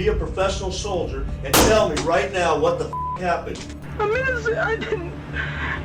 Be a professional soldier and tell me right now what the happened.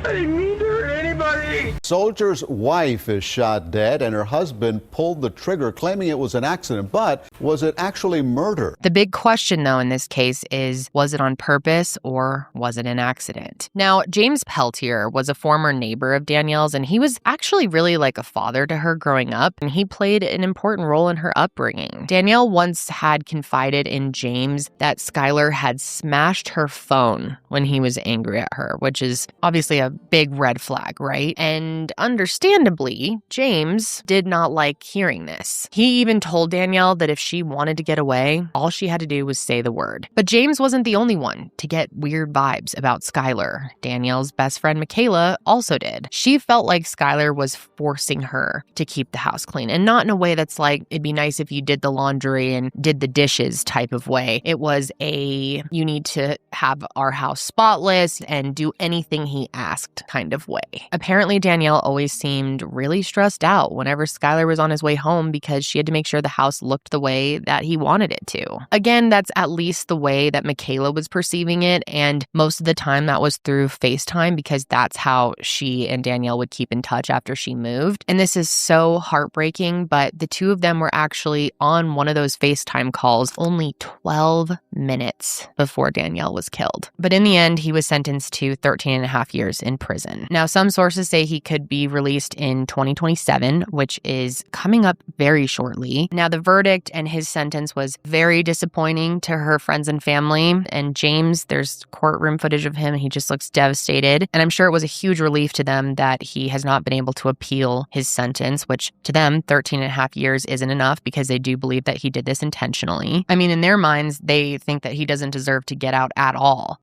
I didn't mean to hurt anybody. Soldier's wife is shot dead and her husband pulled the trigger claiming it was an accident, but was it actually murder? The big question, though, in this case is, was it on purpose or was it an accident? Now, James Peltier was a former neighbor of Danielle's, and he was actually really like a father to her growing up, and he played an important role in her upbringing. Danielle once had confided in James that Skylar had smashed her phone when he was angry at her, which is obviously a big red flag, right? And understandably, James did not like hearing this. He even told Danielle that if she wanted to get away, all she had to do was say the word. But James wasn't the only one to get weird vibes about Skylar. Danielle's best friend, Michaela, also did. She felt like Skylar was forcing her to keep the house clean, and not in a way that's like, it'd be nice if you did the laundry and did the dishes type of way. It was a, you need to have our house spotless and do anything he asked kind of way. Apparently, Danielle always seemed really stressed out whenever Skylar was on his way home because she had to make sure the house looked the way that he wanted it to. Again, that's at least the way that Michaela was perceiving it, and most of the time that was through FaceTime because that's how she and Danielle would keep in touch after she moved. And this is so heartbreaking, but the two of them were actually on one of those FaceTime calls only 12 minutes before Danielle was killed. But in the end, he was sentenced to 13 and a half years in prison. Now, some sources say he could be released in 2027, which is coming up very shortly. Now, the verdict and his sentence was very disappointing to her friends and family. And James, there's courtroom footage of him. He just looks devastated. And I'm sure it was a huge relief to them that he has not been able to appeal his sentence, which to them, 13 and a half years isn't enough because they do believe that he did this intentionally. I mean, in their minds, they think that he doesn't deserve to get out at all.